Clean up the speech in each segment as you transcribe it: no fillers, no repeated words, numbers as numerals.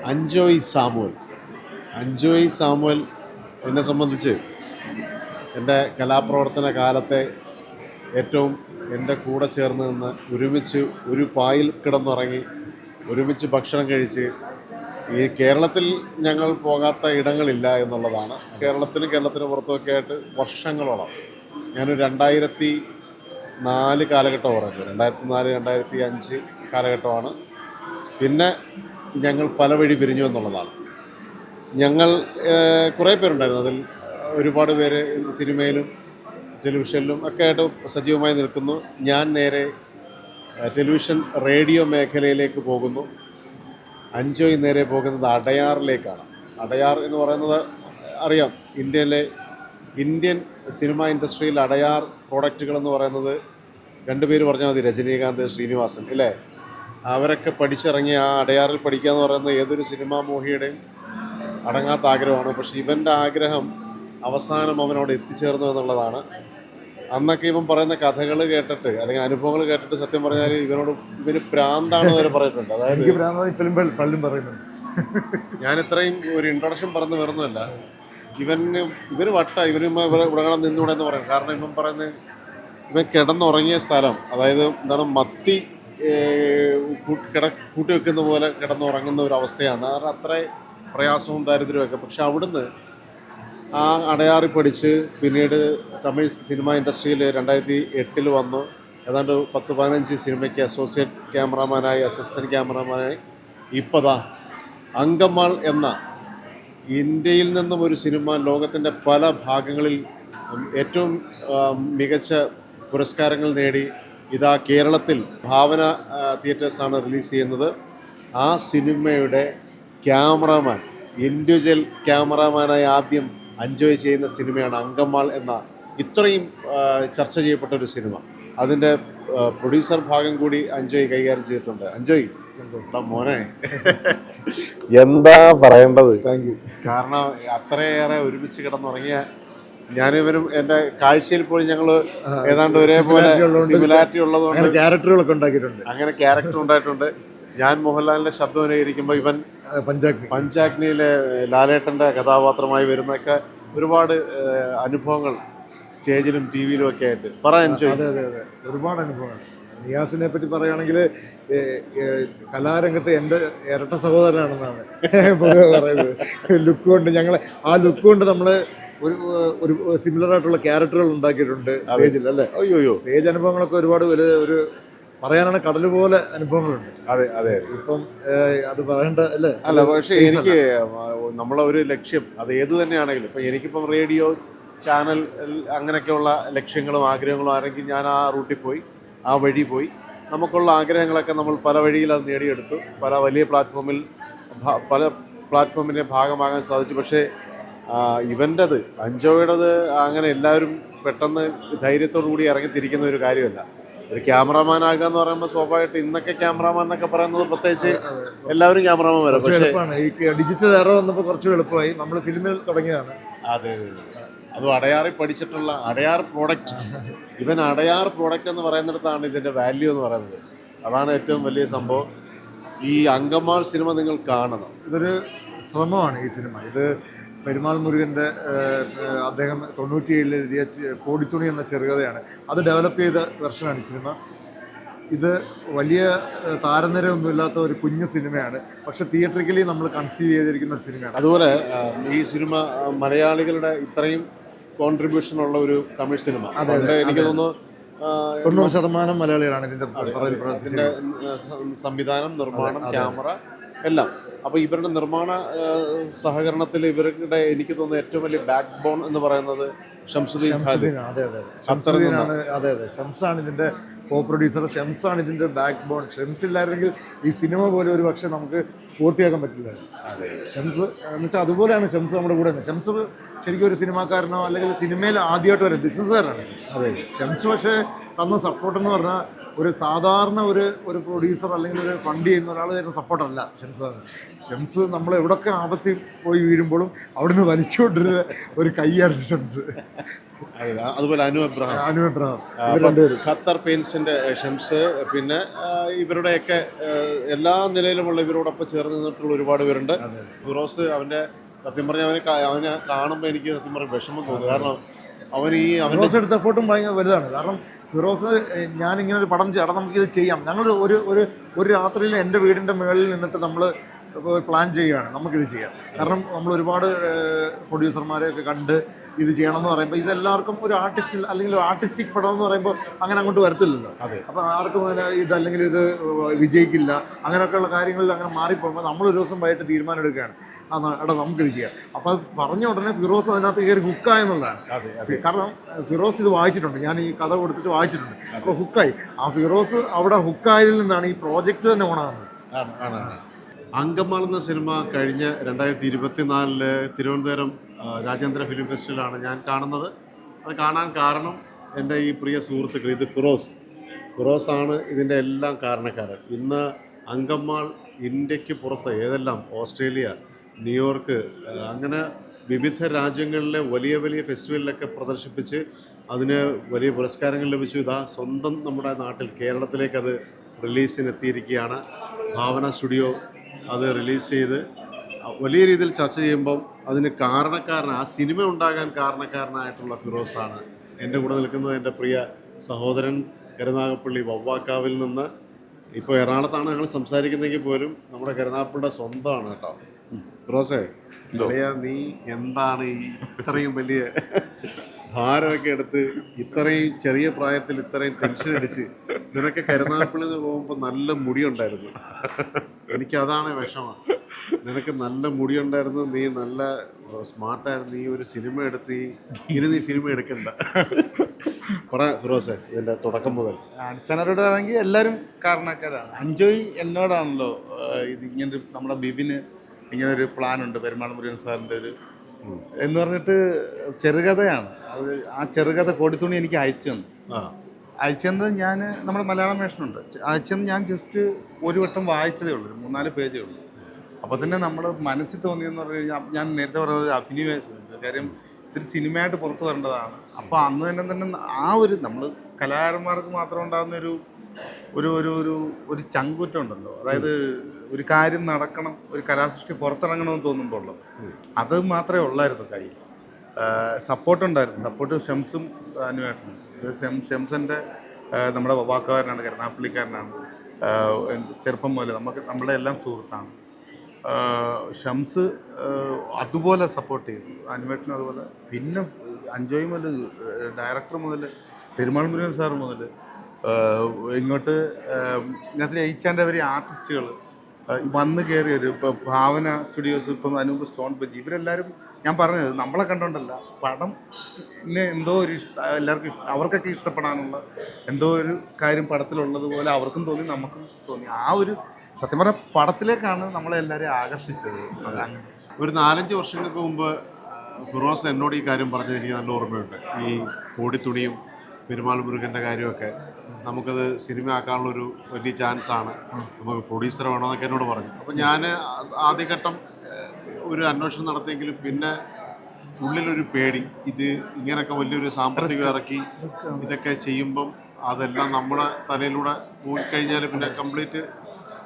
അഞ്ജോയ് Samuel. അഞ്ജോയ് Samuel എന്നെ സംബന്ധിച്ച് എൻ്റെ കലാപ്രവർത്തന കാലത്തെ ഏറ്റവും എൻ്റെ കൂടെ ചേർന്ന് നിന്ന് ഒരുമിച്ച് ഒരു പായിൽ കിടന്നുറങ്ങി ഒരുമിച്ച് ഭക്ഷണം കഴിച്ച് ഈ കേരളത്തിൽ ഞങ്ങൾ പോകാത്ത ഇടങ്ങളില്ല എന്നുള്ളതാണ്. കേരളത്തിന് പുറത്തുമൊക്കെ ആയിട്ട് വർഷങ്ങളോളം ഞാനൊരു 2004 കാലഘട്ടം പറയുന്നത്, 2004 2005 കാലഘട്ടമാണ്. പിന്നെ ഞങ്ങൾ പല വഴി പിരിഞ്ഞു എന്നുള്ളതാണ്. ഞങ്ങൾ കുറേ പേരുണ്ടായിരുന്നു. അതിൽ ഒരുപാട് പേര് സിനിമയിലും ടെലിവിഷനിലും ഒക്കെ ആയിട്ട് സജീവമായി നിൽക്കുന്നു. ഞാൻ നേരെ ടെലിവിഷൻ റേഡിയോ മേഖലയിലേക്ക് പോകുന്നു. അഞ്ജോയ് നേരെ പോകുന്നത് അടയാറിലേക്കാണ്. അടയാർ എന്ന് പറയുന്നത് അറിയാം, ഇന്ത്യൻ സിനിമ ഇൻഡസ്ട്രിയിൽ അടയാർ പ്രോഡക്റ്റുകൾ എന്ന് പറയുന്നത് രണ്ട് പേര് പറഞ്ഞാൽ മതി, രജനീകാന്ത്, ശ്രീനിവാസൻ, ഇല്ലേ? അവരൊക്കെ പഠിച്ചിറങ്ങി ആ അടയാറിൽ പഠിക്കുക എന്ന് പറയുന്നത് ഏതൊരു സിനിമാ മോഹിയുടെയും അടങ്ങാത്ത ആഗ്രഹമാണ്. പക്ഷേ ഇവൻ്റെ ആഗ്രഹം അവസാനം അവനോട് എത്തിച്ചേർന്നു എന്നുള്ളതാണ്. അന്നൊക്കെ ഇവൻ പറയുന്ന കഥകൾ കേട്ടിട്ട് അല്ലെങ്കിൽ അനുഭവങ്ങൾ കേട്ടിട്ട് സത്യം പറഞ്ഞാൽ ഇവന് പ്രാന്താണ് വരെ പറഞ്ഞിട്ടുണ്ട്. അതായത് പറയുന്നുണ്ട്. ഞാൻ ഇത്രയും ഒരു ഇൻട്രൊഡക്ഷൻ പറഞ്ഞു വരുന്നതല്ല, ഇവന് വട്ട ഇവിടെ നിന്നൂടെ എന്ന് പറയും. കാരണം ഇവൻ പറയുന്നത് ഇവൻ കിടന്നുറങ്ങിയ സ്ഥലം, അതായത് എന്താണ്, മത്തി കൂട്ടി വെക്കുന്ന പോലെ കിടന്നുറങ്ങുന്ന ഒരു അവസ്ഥയാണ്. കാരണം അത്ര പ്രയാസവും ദാരിദ്ര്യമൊക്കെ. പക്ഷെ അവിടുന്ന് ആ അടയാറി പഠിച്ച് പിന്നീട് തമിഴ് സിനിമ ഇൻഡസ്ട്രിയിൽ 2008 വന്നു. ഏതാണ്ട് 10-15 സിനിമയ്ക്ക് അസോസിയേറ്റ് ക്യാമറാമാനായി, അസിസ്റ്റൻറ്റ് ക്യാമറാമാനായി. ഇപ്പതാ അങ്കമാൾ എന്ന ഇന്ത്യയിൽ നിന്നും ഒരു സിനിമ ലോകത്തിൻ്റെ പല ഭാഗങ്ങളിൽ ഏറ്റവും മികച്ച പുരസ്കാരങ്ങൾ നേടി ഇതാ കേരളത്തിൽ ഭാവന തിയേറ്റേഴ്സാണ് റിലീസ് ചെയ്യുന്നത്. ആ സിനിമയുടെ ക്യാമറാമാൻ, ഇൻഡിവിജ്വൽ ക്യാമറാമാനായി ആദ്യം അഞ്ജോയ് ചെയ്യുന്ന സിനിമയാണ് അങ്കമാൾ എന്ന ഇത്രയും ചർച്ച ചെയ്യപ്പെട്ട ഒരു സിനിമ. അതിൻ്റെ പ്രൊഡ്യൂസർ ഭാഗം കൂടി അഞ്ജോയ് കൈകാര്യം ചെയ്തിട്ടുണ്ട്. അഞ്ജോയ് മോനെ എന്താ പറയേണ്ടത്? Thank you. കാരണം അത്രയേറെ ഒരുമിച്ച് കിടന്നുറങ്ങിയ ഞാനിവനും എൻ്റെ കാഴ്ചയിൽ പോലും ഞങ്ങൾ ഏതാണ്ട് ഒരേപോലെ സിമിലാരിറ്റി ഉള്ളതുകൊണ്ട് ക്യാരക്ടറുകളൊക്കെ ഉണ്ടാക്കിയിട്ടുണ്ട്. അങ്ങനെ ക്യാരക്ടർ ഉണ്ടായിട്ടുണ്ട്. ഞാൻ മോഹൻലാലിൻ്റെ ശബ്ദം അനുകരിക്കുമ്പോൾ ഇവൻ പഞ്ചാഗ്നിയിലെ ലാലേട്ടൻ്റെ കഥാപാത്രമായി വരുന്നൊക്കെ ഒരുപാട് അനുഭവങ്ങൾ സ്റ്റേജിലും ടി വിയിലും ഒക്കെ ആയിട്ട് പറയാൻ. അതെ, ഒരുപാട് അനുഭവങ്ങൾ. നിയാസിനെ പറ്റി പറയുകയാണെങ്കിൽ കലാരംഗത്ത് എൻ്റെ ഇരട്ട സഹോദരനാണെന്നാണ് പൊതുവെ പറയുന്നത്. ലുക്ക് കൊണ്ട് ആ ലുക്ക് കൊണ്ട് നമ്മൾ ഒരു സിമിലർ ആയിട്ടുള്ള ക്യാരക്ടറുകൾ ഉണ്ടാക്കിയിട്ടുണ്ട് സ്റ്റേജിൽ, അല്ലേ? അയ്യോ, സ്റ്റേജ് അനുഭവങ്ങളൊക്കെ ഒരുപാട് ഒരു പറയാനാണ് കടൽ പോലെ അനുഭവങ്ങളുണ്ട്. അതെ. ഇപ്പം അത് പറയേണ്ട അല്ലേ? അല്ല, പക്ഷേ എനിക്ക് നമ്മളെ ഒരു ലക്ഷ്യം അത് ഏത് തന്നെയാണെങ്കിലും, ഇപ്പം എനിക്കിപ്പം റേഡിയോ ചാനൽ അങ്ങനെയൊക്കെയുള്ള ലക്ഷ്യങ്ങളും ആഗ്രഹങ്ങളും ആണെങ്കിൽ ഞാൻ ആ റൂട്ടിൽ പോയി, ആ വഴി പോയി. നമുക്കുള്ള ആഗ്രഹങ്ങളൊക്കെ നമ്മൾ പല വഴിയിൽ അത് നേടിയെടുത്തു. പല വലിയ പല പ്ലാറ്റ്ഫോമിൻ്റെ ഭാഗമാകാൻ സാധിച്ചു. പക്ഷേ ഇവൻ്റെത്, അഞ്ജോയുടേത് അങ്ങനെ എല്ലാവരും പെട്ടെന്ന് ധൈര്യത്തോടു കൂടി ഇറങ്ങിത്തിരിക്കുന്ന ഒരു കാര്യമല്ല. ഒരു ക്യാമറാമാൻ ആകുക എന്ന് പറയുമ്പോൾ സ്വാഭാവികമായിട്ട് ഇന്നൊക്കെ ക്യാമറാമാൻ എന്നൊക്കെ പറയുന്നത് പ്രത്യേകിച്ച് എല്ലാവരും ക്യാമറാമാൻ വരാം. പക്ഷേ ഈ ഡിജിറ്റൽ എറ വന്നപ്പോൾ കുറച്ച് എളുപ്പമായി. നമ്മൾ ഫിലിമിൽ തുടങ്ങിയതാണ്. അതെ, അതും അടയാറിൽ പഠിച്ചിട്ടുള്ള അടയാർ പ്രോഡക്റ്റ്. ഇവൻ അടയാർ പ്രോഡക്റ്റ് എന്ന് പറയുന്നിടത്താണ് ഇതിൻ്റെ വാല്യൂ എന്ന് പറയുന്നത്. അതാണ് ഏറ്റവും വലിയ സംഭവം. ഈ അങ്കമാൾ സിനിമ നിങ്ങൾ കാണണം. ഇതൊരു ശ്രമമാണ് ഈ സിനിമ. ഇത് പെരുമാൾ മുരുകൻ്റെ അദ്ദേഹം 97 എഴുതിയ കോടിത്തുണി എന്ന ചെറുകഥയാണ്. അത് ഡെവലപ്പ് ചെയ്ത വെർഷനാണ് ഈ സിനിമ. ഇത് വലിയ താരനിരയൊന്നുമില്ലാത്ത ഒരു കുഞ്ഞു സിനിമയാണ്. പക്ഷെ തിയേറ്ററിക്കലി നമ്മൾ കൺസീവ് ചെയ്തിരിക്കുന്ന ഒരു സിനിമയാണ്. അതുപോലെ ഈ സിനിമ മലയാളികളുടെ ഇത്രയും കോൺട്രിബ്യൂഷൻ ഉള്ള ഒരു തമിഴ് സിനിമ. എനിക്ക് തോന്നുന്നു 90% മലയാളികളാണ് ഇതിൻ്റെ സംവിധാനം, നിർമ്മാണം, ക്യാമറ എല്ലാം. അപ്പോൾ ഇവരുടെ നിർമ്മാണ സഹകരണത്തിൽ ഇവരുടെ എനിക്ക് തോന്നുന്നു ഏറ്റവും വലിയ ബാക്ക് ബോൺ എന്ന് പറയുന്നത് ഷംസുദ്ദീൻ ഖാലിദ്. അതെ, ഷംസാണ് ഇതിൻ്റെ കോ പ്രൊഡ്യൂസർ. ഷംസാണ് ഇതിൻ്റെ ബാക്ക് ബോൺ. ഷംസ് ഇല്ലായിരുന്നെങ്കിൽ ഈ സിനിമ പോലെ ഒരു പക്ഷേ നമുക്ക് പൂർത്തിയാക്കാൻ പറ്റില്ല. ഷംസ് എന്ന് വെച്ചാൽ അതുപോലെയാണ് ഷംസ് നമ്മുടെ കൂടെ. ഷംസ് ശരിക്കും ഒരു സിനിമാക്കാരനോ അല്ലെങ്കിൽ സിനിമയിൽ ആദ്യമായിട്ട് വരെ ബിസിനസ്സുകാരാണ്. അതെ, ഷംസ് പക്ഷേ തന്ന സപ്പോർട്ട് എന്ന് പറഞ്ഞാൽ ഒരു സാധാരണ ഒരു പ്രൊഡ്യൂസർ അല്ലെങ്കിൽ ഒരു ഫണ്ട് ചെയ്യുന്ന ഒരാൾ തരുന്ന സപ്പോർട്ടല്ല ഷംസ് നമ്മൾ എവിടെയൊക്കെ ആപത്തിൽ പോയി വീഴുമ്പോഴും അവിടുന്ന് വലിച്ചുകൊണ്ടിരുന്ന ഒരു കൈയായിരുന്നു ഷംസ്. അതുപോലെ അനു എബ്രഹാം, ഖത്തർ പെയിൻസിന്റെ ഷംസ്, പിന്നെ ഇവരുടെയൊക്കെ എല്ലാ നിലയിലുമുള്ള ഇവരോടൊപ്പം ചേർന്ന് നിന്നിട്ടുള്ള ഒരുപാട് പേരുണ്ട്. ഫിറോസ് അവന്റെ സത്യം പറഞ്ഞാൽ അവനെ കാണുമ്പോൾ എനിക്ക് സത്യം പറഞ്ഞ വിഷമം തോന്നി. കാരണം ഫിറോസ് എടുത്ത എഫേർട്ടും ഭയങ്കര വലുതാണ്. കാരണം ഫിറോസ് ഞാനിങ്ങനെ ഒരു പടം ചേട്ടാ നമുക്കിത് ചെയ്യാം, ഞങ്ങൾ ഒരു രാത്രിയിൽ എൻ്റെ വീടിൻ്റെ മുകളിൽ നിന്നിട്ട് നമ്മൾ പ്ലാൻ ചെയ്യുകയാണ് നമുക്കിത് ചെയ്യാം. കാരണം നമ്മൾ ഒരുപാട് പ്രൊഡ്യൂസർമാരെയൊക്കെ കണ്ട് ഇത് ചെയ്യണമെന്ന് പറയുമ്പോൾ ഇതെല്ലാവർക്കും ഒരു ആർട്ടിസ്റ്റ് അല്ലെങ്കിൽ ഒരു ആർട്ടിസ്റ്റിക് പടം എന്ന് പറയുമ്പോൾ അങ്ങനെ അങ്ങോട്ട് വരത്തില്ലല്ലോ. അപ്പോൾ ആർക്കും ഇത് അല്ലെങ്കിൽ ഇത് വിജയിക്കില്ല അങ്ങനെയൊക്കെയുള്ള കാര്യങ്ങളിൽ അങ്ങനെ മാറിപ്പോകുമ്പോൾ നമ്മളൊരു ദിവസം വൈകിട്ട് തീരുമാനം എടുക്കുകയാണ്, എടാ നമുക്കിത് ചെയ്യാം. അപ്പോൾ അത് പറഞ്ഞ ഉടനെ ഫിറോസ് അതിനകത്ത് കയറി ഹുക്കായെന്നുള്ളതാണ്. കാരണം ഫിറോസ് ഇത് വായിച്ചിട്ടുണ്ട്, ഞാൻ ഈ കഥ കൊടുത്തിട്ട് വായിച്ചിട്ടുണ്ട്. അപ്പോൾ ഹുക്കായി. ആ ഫിറോസ് അവിടെ ഹുക്കായതിൽ നിന്നാണ് ഈ പ്രോജക്റ്റ് തന്നെ ഓണാകുന്നത്. അങ്കമാൾ എന്ന സിനിമ കഴിഞ്ഞ 2024 തിരുവനന്തപുരം രാജ്യാന്തര ഫിലിം ഫെസ്റ്റിവലാണ് ഞാൻ കാണുന്നത്. അത് കാണാൻ കാരണം എൻ്റെ ഈ പ്രിയ സുഹൃത്തുക്കൾ, ഇത് ഫിറോസാണ് ഇതിൻ്റെ എല്ലാം കാരണക്കാരൻ. ഇന്ന് അങ്കമാൾ ഇന്ത്യക്ക് പുറത്ത് ഏതെല്ലാം ഓസ്ട്രേലിയ, ന്യൂയോർക്ക്, അങ്ങനെ വിവിധ രാജ്യങ്ങളിലെ വലിയ വലിയ ഫെസ്റ്റിവലിലൊക്കെ പ്രദർശിപ്പിച്ച് അതിന് വലിയ പുരസ്കാരങ്ങൾ ലഭിച്ചു. ഇതാ സ്വന്തം നമ്മുടെ നാട്ടിൽ കേരളത്തിലേക്ക് അത് റിലീസിനെത്തിയിരിക്കുകയാണ്. ഭാവന സ്റ്റുഡിയോ അത് റിലീസ് ചെയ്ത് വലിയ രീതിയിൽ ചർച്ച ചെയ്യുമ്പം അതിന് ആ സിനിമ ഉണ്ടാകാൻ കാരണക്കാരനായിട്ടുള്ള ഫിറോസാണ്. എൻ്റെ കൂടെ നിൽക്കുന്നത് എൻ്റെ പ്രിയ സഹോദരൻ കരുനാഗപ്പള്ളി വവ്വാക്കാവിൽ നിന്ന്. ഇപ്പോൾ എറണാകുളത്താണ് ഞങ്ങൾ സംസാരിക്കുന്നതെങ്കിൽ പോലും നമ്മുടെ കരുനാഗപ്പള്ളിയുടെ സ്വന്തമാണ് കേട്ടോ. ഫിറോസേ, നീ എന്താണ് ഈ ഇത്രയും വലിയ ഭാരമൊക്കെ എടുത്ത് ഇത്രയും ചെറിയ പ്രായത്തിൽ ഇത്രയും ടെൻഷൻ അടിച്ച്? നിനക്ക് കരുനാഗപ്പള്ളിയിൽ നിന്ന് പോകുമ്പോൾ നല്ല മുടിയുണ്ടായിരുന്നു, എനിക്കതാണ് വിഷമം. നിനക്ക് നല്ല മുടിയുണ്ടായിരുന്നു, നീ നല്ല സ്മാർട്ടായിരുന്നു, നീ ഒരു സിനിമ എടുത്ത് ഇനി നീ സിനിമ എടുക്കണ്ട. പറ ഫിറോസെ, ഇതിൻ്റെ തുടക്കം മുതൽ. ആൻസനോട് ആണെങ്കിൽ എല്ലാവരും കാരണക്കാരാണ്. അഞ്ജോയ് എന്നോടാണല്ലോ ഇത് ഇങ്ങനൊരു നമ്മുടെ ബിബിന് ഇങ്ങനൊരു പ്ലാനുണ്ട് പെരുമാൾ മുരുകൻ സാറിൻ്റെ ഒരു എന്ന് പറഞ്ഞിട്ട് ചെറുകഥയാണ് അത്. ആ ചെറുകഥ കോടിത്തുണി എനിക്ക് അയച്ചെന്നത് ഞാൻ നമ്മുടെ മലയാളം വേഷനുണ്ട് അയച്ചെന്ന് ഞാൻ ജസ്റ്റ് ഒരു വട്ടം വായിച്ചതേ ഉള്ളൂ, 3-4 പേജേ ഉള്ളൂ. അപ്പോൾ തന്നെ നമ്മുടെ മനസ്സിൽ തോന്നിയെന്ന് പറഞ്ഞു കഴിഞ്ഞാൽ, ഞാൻ നേരത്തെ പറഞ്ഞ ഒരു അഭിനിവേശമുണ്ട്. കാര്യം ഇത്തിരി സിനിമയായിട്ട് പുറത്തു വരേണ്ടതാണ്. അപ്പോൾ അന്ന് തന്നെ ആ ഒരു നമ്മൾ കലാകാരന്മാർക്ക് മാത്രം ഉണ്ടാകുന്ന ഒരു ഒരു ഒരു ഒരു ചങ്കൂറ്റം ഉണ്ടല്ലോ, അതായത് ഒരു കാര്യം നടക്കണം, ഒരു കലാസൃഷ്ടി പുറത്തിറങ്ങണമെന്ന് തോന്നുമ്പോൾ ഉള്ളത്, അത് മാത്രമേ ഉള്ളായിരുന്നു കയ്യിൽ. സപ്പോർട്ടുണ്ടായിരുന്നു. സപ്പോർട്ട് ഷംസും അനുവായിട്ടുണ്ട്. ഷംസിൻ്റെ നമ്മുടെ വാക്കുകാരനാണ്, കരുനാഗപ്പള്ളിക്കാരനാണ്. ചെറുപ്പം മുതൽ നമ്മളെ എല്ലാം സുഹൃത്താണ്. ഷംസ് അതുപോലെ സപ്പോർട്ട് ചെയ്തു, അനുവേട്ടനും അതുപോലെ. പിന്നെ അഞ്ജോയ് മുതൽ, ഡയറക്ടർ മുതൽ, പെരുമാൾ മുരുകൻ സാർ മുതൽ ഇങ്ങോട്ട് ഇതിനകത്ത് ജയിച്ചാൻ്റെ അവർ ആർട്ടിസ്റ്റുകൾ വന്ന് കയറിയൊരു ഇപ്പോൾ ഭാവന സ്റ്റുഡിയോസ്, ഇപ്പം അനൂപ് സ്റ്റോൺ ബജി, ഇവരെല്ലാവരും ഞാൻ പറഞ്ഞത് നമ്മളെ കണ്ടുകൊണ്ടല്ല, പടം എന്തോ ഒരു എല്ലാവർക്കും അവർക്കൊക്കെ ഇഷ്ടപ്പെടാനുള്ള എന്തോ ഒരു കാര്യം പടത്തിലുള്ളതുപോലെ അവർക്കും തോന്നി, നമുക്കും തോന്നി. ആ ഒരു സത്യം പറഞ്ഞ പടത്തിലേക്കാണ് നമ്മളെല്ലാവരെയും ആകർഷിച്ചത്. ഒരു 4-5 വർഷങ്ങൾക്ക് മുമ്പ് ഫിറോസ് എന്നോട് ഈ കാര്യം പറഞ്ഞത് എനിക്ക് നല്ല ഓർമ്മയുണ്ട്. ഈ കോടിത്തുണിയും പെരുമാൾ മുരുകൻ്റെ കാര്യമൊക്കെ നമുക്കത് സിനിമ ആക്കാനുള്ളൊരു വലിയ ചാൻസാണ്, നമുക്ക് പ്രൊഡ്യൂസർ വേണമെന്നൊക്കെ എന്നോട് പറഞ്ഞു. അപ്പോൾ ഞാൻ ആദ്യഘട്ടം ഒരു അന്വേഷണം നടത്തിയെങ്കിലും പിന്നെ ഉള്ളിലൊരു പേടി, ഇത് ഇങ്ങനെയൊക്കെ വലിയൊരു സാമ്പത്തികം ഇറക്കി ഇതൊക്കെ ചെയ്യുമ്പം അതെല്ലാം നമ്മളെ തലയിലൂടെ പോയിക്കഴിഞ്ഞാൽ പിന്നെ കംപ്ലീറ്റ്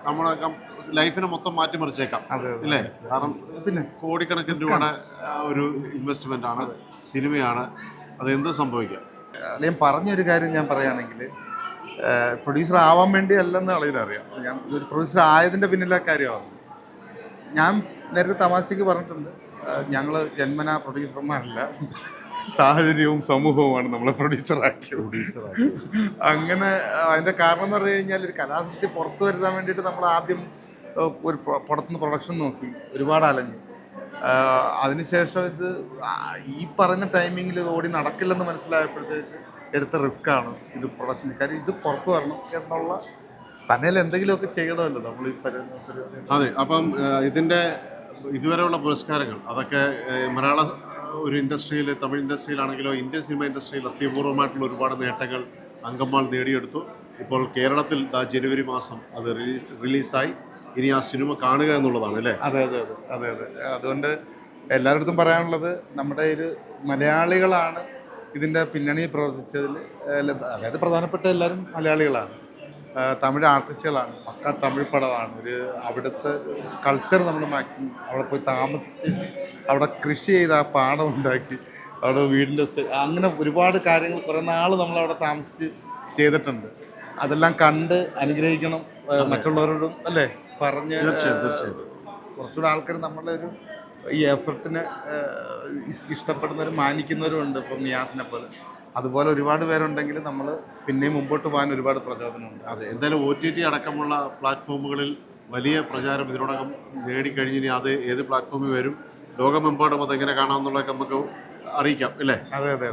നമ്മളെ ലൈഫിനെ മൊത്തം മാറ്റിമറിച്ചേക്കാം ഇല്ലേ? കാരണം പിന്നെ കോടിക്കണക്കിന് രൂപയുടെ ഒരു ഇൻവെസ്റ്റ്മെൻ്റ് ആണ്, സിനിമയാണ്, അതെന്ത് സംഭവിക്കാം. ഞാൻ പറഞ്ഞൊരു കാര്യം ഞാൻ പറയുകയാണെങ്കിൽ, പ്രൊഡ്യൂസർ ആവാൻ വേണ്ടി അല്ലെന്ന് അറിയാം. ഞാൻ ഒരു പ്രൊഡ്യൂസർ ആയതിൻ്റെ പിന്നിലെ കാര്യമാണ്. ഞാൻ നേരത്തെ തമാശയ്ക്ക് പറഞ്ഞിട്ടുണ്ട്, ഞങ്ങൾ ജന്മനാ പ്രൊഡ്യൂസർമാരല്ല, സാഹചര്യവും സമൂഹവുമാണ് നമ്മളെ പ്രൊഡ്യൂസറാക്കി. അങ്ങനെ അതിൻ്റെ കാരണം എന്ന് പറഞ്ഞു കഴിഞ്ഞാൽ, ഒരു കലാസൃഷ്ടി പുറത്തു വരുത്താൻ വേണ്ടിയിട്ട് നമ്മൾ ആദ്യം ഒരു പുറത്തുനിന്ന് പ്രൊഡക്ഷൻ നോക്കി, ഒരുപാട് അലഞ്ഞു. അതിനുശേഷം ഇത് ഈ പറഞ്ഞ ടൈമിങ്ങിൽ ഓടി നടക്കില്ലെന്ന് മനസ്സിലായപ്പോഴത്തേക്ക് എടുത്ത റിസ്ക്കാണ് ഇത് പ്രൊഡക്ഷൻ. കാര്യം ഇത് പുറത്തു വരണം എന്നുള്ള തന്നെയിൽ എന്തെങ്കിലുമൊക്കെ ചെയ്യണമല്ലോ നമ്മൾ ഈ അതെ. അപ്പം ഇതിൻ്റെ ഇതുവരെയുള്ള പുരസ്കാരങ്ങൾ അതൊക്കെ മലയാള ഒരു ഇൻഡസ്ട്രിയിൽ, തമിഴ് ഇൻഡസ്ട്രിയിലാണെങ്കിലോ ഇന്ത്യൻ സിനിമ ഇൻഡസ്ട്രിയിൽ അത്യപൂർവമായിട്ടുള്ള ഒരുപാട് നേട്ടങ്ങൾ അങ്കമാൾ നേടിയെടുത്തു. ഇപ്പോൾ കേരളത്തിൽ ജനുവരി മാസം അത് റിലീസായി. ഇനി ആ സിനിമ കാണുക എന്നുള്ളതാണ് അല്ലേ? അതെ അതെ അതെ അതെ അതെ. അതുകൊണ്ട് എല്ലാവരുടെ പറയാനുള്ളത് നമ്മുടെ ഒരു മലയാളികളാണ് ഇതിൻ്റെ പിന്നണിയിൽ പ്രവർത്തിച്ചതിൽ, അതായത് പ്രധാനപ്പെട്ട എല്ലാവരും മലയാളികളാണ്. തമിഴ് ആർട്ടിസ്റ്റുകളാണ്, പക്ക തമിഴ് പടമാണ്. അവിടുത്തെ കൾച്ചർ നമ്മൾ മാക്സിമം അവിടെ പോയി താമസിച്ച് അവിടെ കൃഷി ചെയ്ത് ആ പാടം ഉണ്ടാക്കി അവിടെ വീടിൻ്റെ അങ്ങനെ ഒരുപാട് കാര്യങ്ങൾ കുറേ നാൾ നമ്മളവിടെ താമസിച്ച് ചെയ്തിട്ടുണ്ട്. അതെല്ലാം കണ്ട് അനുഗ്രഹിക്കണം മറ്റുള്ളവരോടും, അല്ലേ? പറഞ്ഞ് തീർച്ചയായും കുറച്ചുകൂടെ ആൾക്കാർ നമ്മളുടെ ഈ എഫർട്ടിനെ ഇഷ്ടപ്പെടുന്നവരും മാനിക്കുന്നവരും ഉണ്ട്. ഇപ്പം നിയാസിനെ പോലെ അതുപോലെ ഒരുപാട് പേരുണ്ടെങ്കിൽ നമ്മൾ പിന്നെയും മുമ്പോട്ട് പോകാൻ ഒരുപാട് പ്രചോദനമുണ്ട്. അതെ, എന്തായാലും OTT അടക്കമുള്ള പ്ലാറ്റ്ഫോമുകളിൽ വലിയ പ്രചാരം ഇതിനോടകം നേടിക്കഴിഞ്ഞിനി അത് ഏത് പ്ലാറ്റ്ഫോമിൽ വരും, ലോകമെമ്പാടും അതെങ്ങനെ കാണാമെന്നുള്ളതൊക്കെ നമുക്ക് അറിയിക്കാം അല്ലേ? അതെ അതെ.